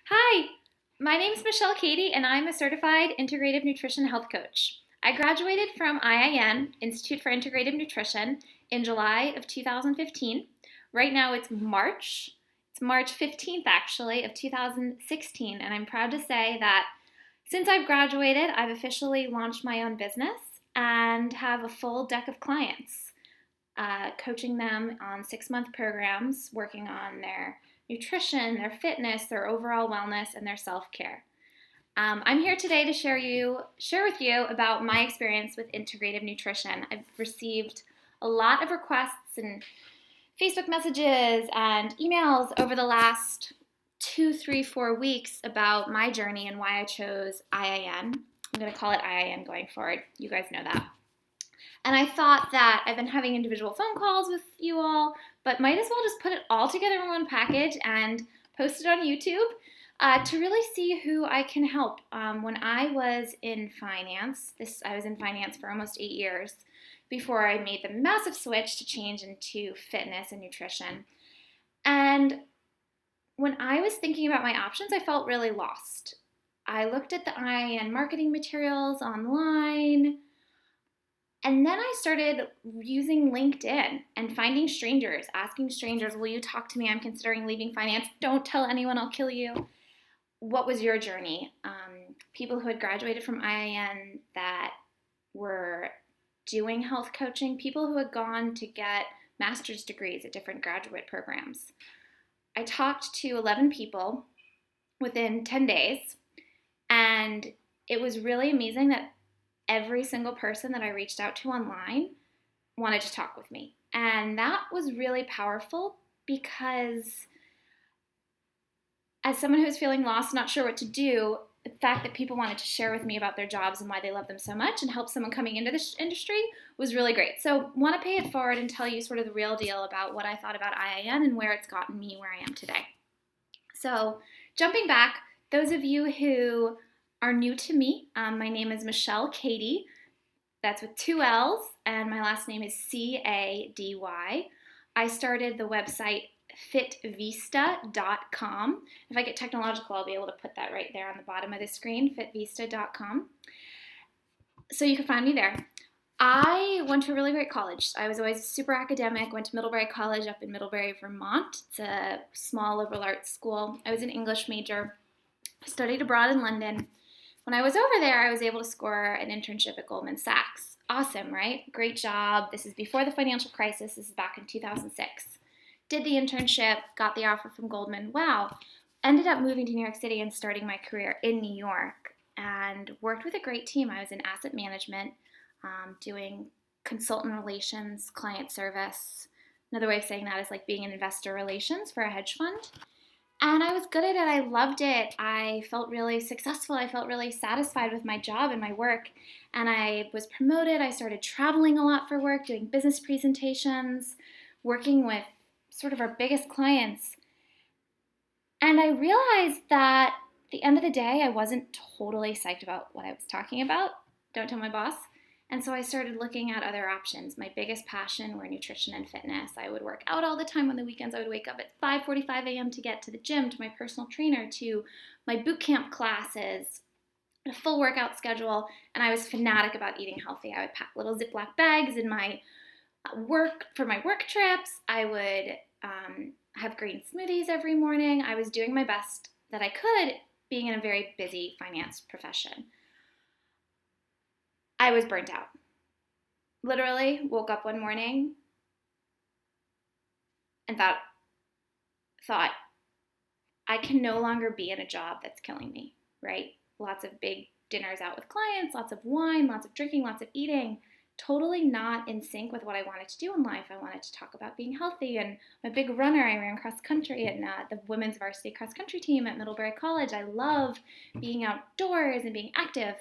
Hi, my name is Michelle Katie, and I'm a certified integrative nutrition health coach. I graduated from IIN, Institute for Integrative Nutrition, in July of 2015. Right now it's March. It's March 15th, actually, of 2016, and I'm proud to say that since I've graduated, I've officially launched my own business and have a full deck of clients, coaching them on 6-month programs, working on their nutrition, their fitness, their overall wellness, and their self-care. I'm here today to share with you about my experience with integrative nutrition. I've received a lot of requests and Facebook messages and emails over the last 2, 3, 4 weeks about my journey and why I chose IIN. I'm going to call it IIN going forward. You guys know that. And I thought that I've been having individual phone calls with you all, but might as well just put it all together in one package and post it on YouTube to really see who I can help. When I was in finance, I was in finance for almost 8 years before I made the massive switch to change into fitness and nutrition. And when I was thinking about my options, I felt really lost. I looked at the IIN marketing materials online, and then I started using LinkedIn and finding strangers, asking strangers, will you talk to me? I'm considering leaving finance. Don't tell anyone, I'll kill you. What was your journey? People who had graduated from IIN that were doing health coaching, people who had gone to get master's degrees at different graduate programs. I talked to 11 people within 10 days, and it was really amazing that every single person that I reached out to online wanted to talk with me. And that was really powerful because as someone who was feeling lost, not sure what to do, the fact that people wanted to share with me about their jobs and why they love them so much and help someone coming into this industry was really great. So I want to pay it forward and tell you sort of the real deal about what I thought about IIN and where it's gotten me where I am today. So jumping back, those of you who are new to me, my name is Michelle Katie. That's with 2 L's, and my last name is Cady. I started the website FitVista.com. If I get technological, I'll be able to put that right there on the bottom of the screen, FitVista.com. So you can find me there. I went to a really great college. I was always super academic, went to Middlebury College up in Middlebury, Vermont. It's a small liberal arts school. I was an English major. I studied abroad in London. When I was over there, I was able to score an internship at Goldman Sachs. Awesome, right? Great job. This is before the financial crisis. This is back in 2006. Did the internship, got the offer from Goldman. Wow. Ended up moving to New York City and starting my career in New York and worked with a great team. I was in asset management, doing consultant relations, client service. Another way of saying that is like being in investor relations for a hedge fund. And I was good at it. I loved it. I felt really successful. I felt really satisfied with my job and my work. And I was promoted. I started traveling a lot for work, doing business presentations, working with sort of our biggest clients. And I realized that at the end of the day, I wasn't totally psyched about what I was talking about. Don't tell my boss. And so I started looking at other options. My biggest passion were nutrition and fitness. I would work out all the time on the weekends. I would wake up at 5:45 a.m. to get to the gym, to my personal trainer, to my boot camp classes, a full workout schedule, and I was fanatic about eating healthy. I would pack little Ziploc bags in my work trips. I would have green smoothies every morning. I was doing my best that I could, being in a very busy finance profession. I was burnt out. Literally woke up one morning and thought, I can no longer be in a job that's killing me, right? Lots of big dinners out with clients, lots of wine, lots of drinking, lots of eating, totally not in sync with what I wanted to do in life. I wanted to talk about being healthy, and I'm a big runner. I ran cross country in the women's varsity cross country team at Middlebury College. I love being outdoors and being active.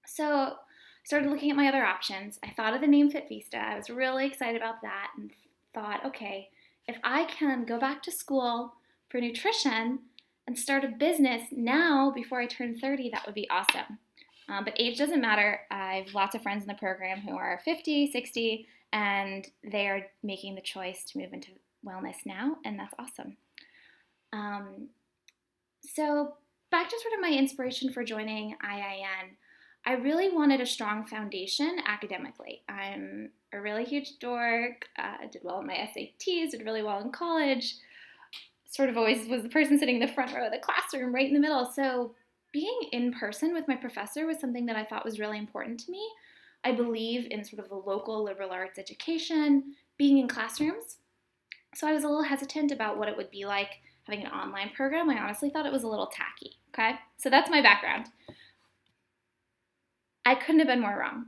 So started looking at my other options. I thought of the name FitVista. I was really excited about that and thought, okay, if I can go back to school for nutrition and start a business now before I turn 30, that would be awesome. But age doesn't matter. I have lots of friends in the program who are 50, 60, and they are making the choice to move into wellness now, and that's awesome. So back to sort of my inspiration for joining IIN, I really wanted a strong foundation academically. I'm a really huge dork, did well in my SATs, did really well in college, sort of always was the person sitting in the front row of the classroom, right in the middle. So being in person with my professor was something that I thought was really important to me. I believe in sort of the local liberal arts education, being in classrooms. So I was a little hesitant about what it would be like having an online program. I honestly thought it was a little tacky, okay? So that's my background. I couldn't have been more wrong.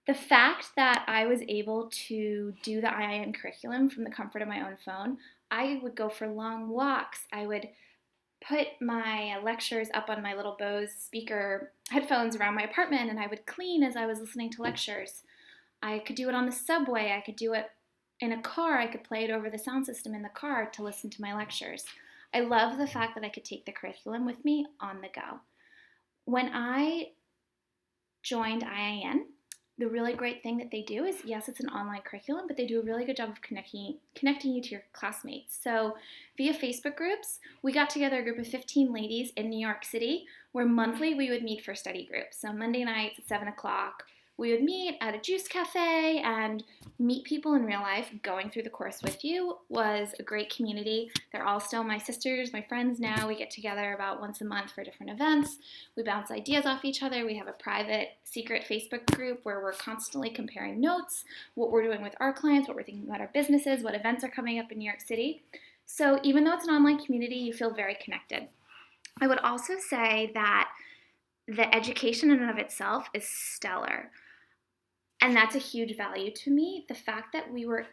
The fact that I was able to do the IIN curriculum from the comfort of my own phone, I would go for long walks. I would put my lectures up on my little Bose speaker headphones around my apartment, and I would clean as I was listening to lectures. I could do it on the subway. I could do it in a car. I could play it over the sound system in the car to listen to my lectures. I love the fact that I could take the curriculum with me on the go. When I joined IIN, the really great thing that they do is, yes, it's an online curriculum, but they do a really good job of connecting you to your classmates. So via Facebook groups, we got together a group of 15 ladies in New York City where monthly we would meet for study groups. So Monday nights at 7 o'clock, we would meet at a juice cafe and meet people in real life. Going through the course with you was a great community. They're all still my sisters, my friends now. We get together about once a month for different events. We bounce ideas off each other. We have a private, secret Facebook group where we're constantly comparing notes, what we're doing with our clients, what we're thinking about our businesses, what events are coming up in New York City. So even though it's an online community, you feel very connected. I would also say that the education in and of itself is stellar. And that's a huge value to me. The fact that we were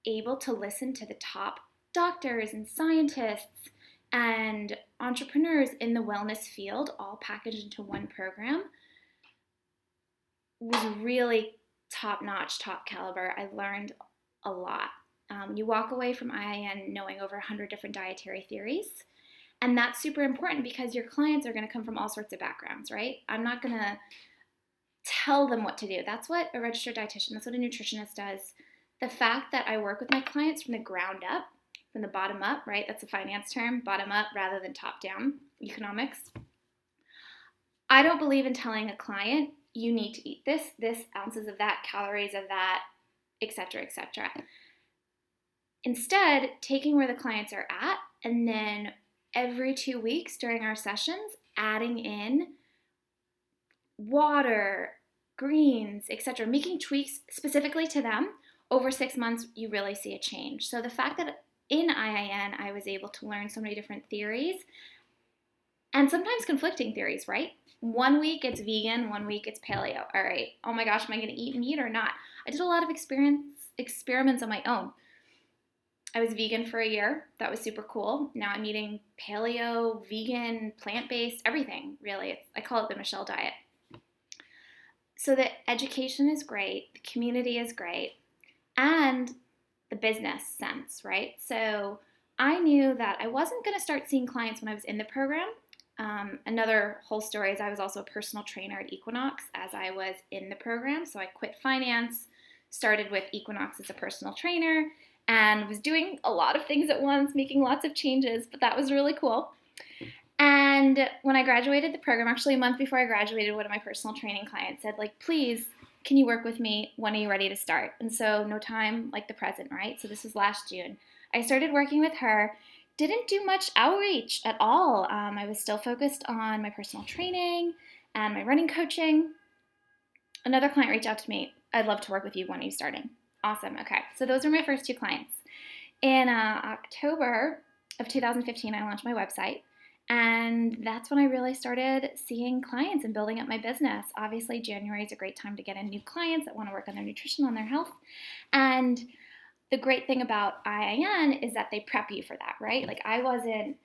able to listen to the top doctors and scientists and entrepreneurs in the wellness field all packaged into one program was really top-notch, top caliber. I learned a lot. You walk away from IIN knowing over 100 different dietary theories. And that's super important because your clients are going to come from all sorts of backgrounds, right? I'm not going to tell them what to do. That's what a registered dietitian, that's what a nutritionist does. The fact that I work with my clients from the ground up, from the bottom up, right? That's a finance term, bottom up rather than top down, economics. I don't believe in telling a client, you need to eat this ounces of that, calories of that, etc., etc. Instead, taking where the clients are at and then every 2 weeks during our sessions, adding in water, greens, etc., making tweaks specifically to them. Over 6 months, you really see a change. So the fact that in IIN, I was able to learn so many different theories and sometimes conflicting theories, right? 1 week it's vegan, 1 week it's paleo. All right, oh my gosh, am I going to eat meat or not? I did a lot of experiments on my own. I was vegan for a year. That was super cool. Now I'm eating paleo, vegan, plant-based, everything, really. I call it the Michelle diet. So the education is great, the community is great, and the business sense, right? So I knew that I wasn't going to start seeing clients when I was in the program. Another whole story is I was also a personal trainer at Equinox as I was in the program. So I quit finance, started with Equinox as a personal trainer, and was doing a lot of things at once, making lots of changes, but that was really cool. And when I graduated the program, actually a month before I graduated, one of my personal training clients said, like, please, can you work with me? When are you ready to start? And so no time like the present, right? So this was last June. I started working with her, didn't do much outreach at all. I was still focused on my personal training and my running coaching. Another client reached out to me, I'd love to work with you. When are you starting? Awesome, okay. So those were my first 2 clients. In October of 2015, I launched my website. And that's when I really started seeing clients and building up my business. Obviously, January is a great time to get in new clients that want to work on their nutrition, on their health. And the great thing about IIN is that they prep you for that, right? Like I wasn't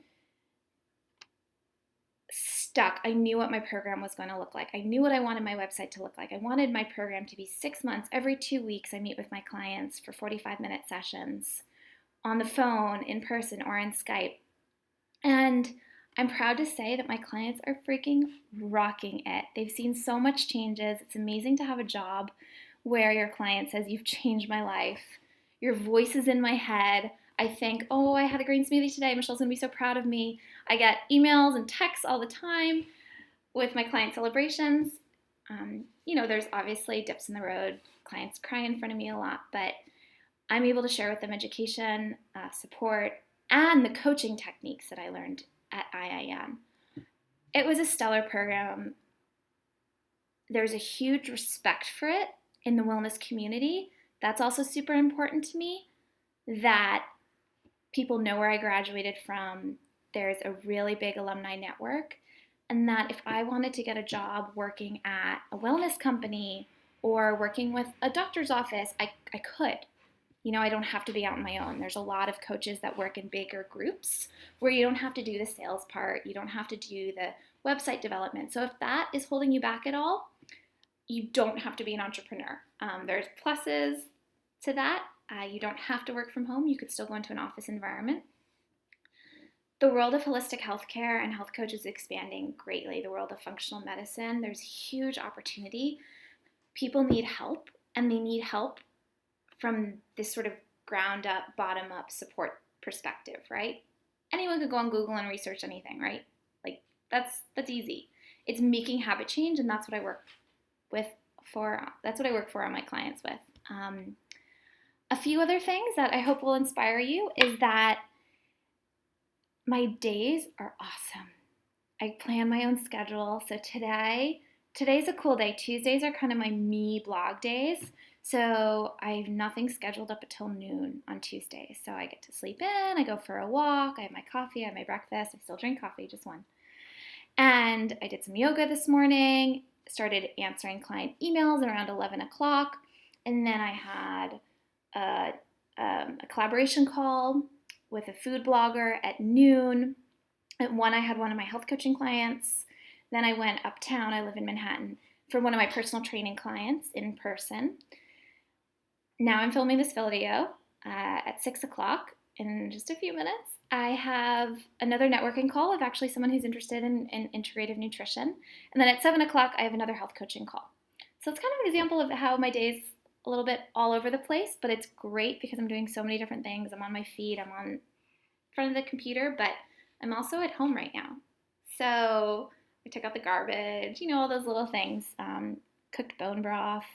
stuck. I knew what my program was going to look like. I knew what I wanted my website to look like. I wanted my program to be 6 months. Every 2 weeks, I meet with my clients for 45-minute sessions on the phone, in person, or in Skype. And I'm proud to say that my clients are freaking rocking it. They've seen so much changes. It's amazing to have a job where your client says, you've changed my life. Your voice is in my head. I think, oh, I had a green smoothie today. Michelle's going to be so proud of me. I get emails and texts all the time with my client celebrations. There's obviously dips in the road. Clients cry in front of me a lot, but I'm able to share with them education, support, and the coaching techniques that I learned at IIN. It was a stellar program. There's a huge respect for it in the wellness community. That's also super important to me, that people know where I graduated from. There's a really big alumni network, and that if I wanted to get a job working at a wellness company or working with a doctor's office, I could. I don't have to be out on my own. There's a lot of coaches that work in bigger groups where you don't have to do the sales part. You don't have to do the website development. So if that is holding you back at all, you don't have to be an entrepreneur. There's pluses to that. You don't have to work from home. You could still go into an office environment. The world of holistic healthcare and health coach is expanding greatly. The world of functional medicine, there's huge opportunity. People need help, and they need help from this sort of ground up, bottom up support perspective, right? Anyone could go on Google and research anything, right? Like that's easy. It's making habit change, and that's what I work for on my clients with. A few other things that I hope will inspire you is that my days are awesome. I plan my own schedule. So today's a cool day. Tuesdays are kind of my me blog days. So I have nothing scheduled up until noon on Tuesdays. So I get to sleep in, I go for a walk, I have my coffee, I have my breakfast. I still drink coffee, just one. And I did some yoga this morning, started answering client emails around 11 o'clock. And then I had a collaboration call with a food blogger at noon. At 1, I had one of my health coaching clients. Then I went uptown, I live in Manhattan, for one of my personal training clients in person. Now I'm filming this video at 6 o'clock in just a few minutes. I have another networking call of actually someone who's interested in integrative nutrition. And then at 7 o'clock, I have another health coaching call. So it's kind of an example of how my day's a little bit all over the place, but it's great because I'm doing so many different things. I'm on my feet, I'm on front of the computer, but I'm also at home right now. So I took out the garbage, all those little things, cooked bone broth.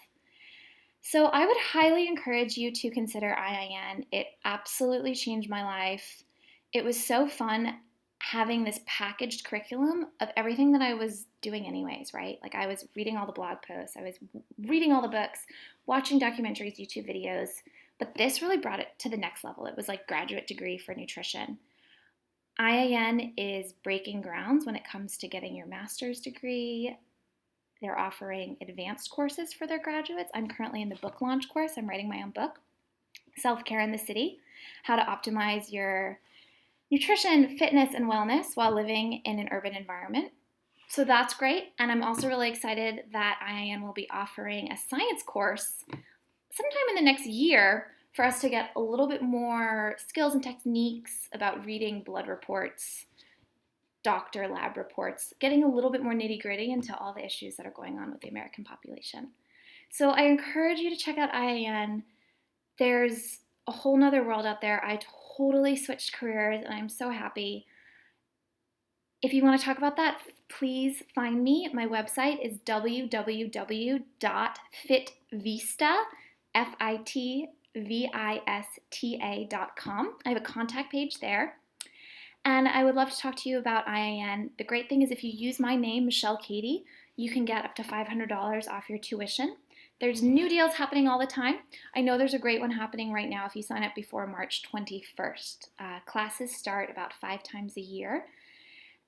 So I would highly encourage you to consider IIN. It absolutely changed my life. It was so fun having this packaged curriculum of everything that I was doing anyways, right? Like I was reading all the blog posts, I was reading all the books, watching documentaries, YouTube videos, but this really brought it to the next level. It was like graduate degree for nutrition. IIN is breaking grounds when it comes to getting your master's degree. They're offering advanced courses for their graduates. I'm currently in the book launch course. I'm writing my own book, Self-Care in the City, How to Optimize Your Nutrition, Fitness, and Wellness While Living in an Urban Environment. So that's great. And I'm also really excited that IIN will be offering a science course sometime in the next year for us to get a little bit more skills and techniques about reading blood reports, doctor lab reports, getting a little bit more nitty-gritty into all the issues that are going on with the American population. So I encourage you to check out IIN. There's a whole nother world out there. I totally switched careers and I'm so happy. If you want to talk about that, please find me. My website is www.fitvista.com. I have a contact page there. And I would love to talk to you about IIN. The great thing is if you use my name, Michelle Katie, you can get up to $500 off your tuition. There's new deals happening all the time. I know there's a great one happening right now if you sign up before March 21st. Classes start about 5 times a year.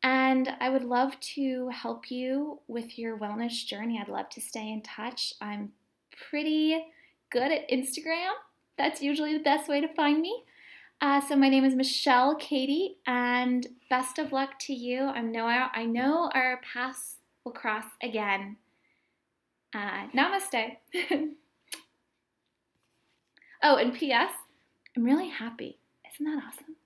And I would love to help you with your wellness journey. I'd love to stay in touch. I'm pretty good at Instagram. That's usually the best way to find me. So my name is Michelle Katie, and best of luck to you. I know our paths will cross again. Namaste. Oh, and P.S., I'm really happy. Isn't that awesome?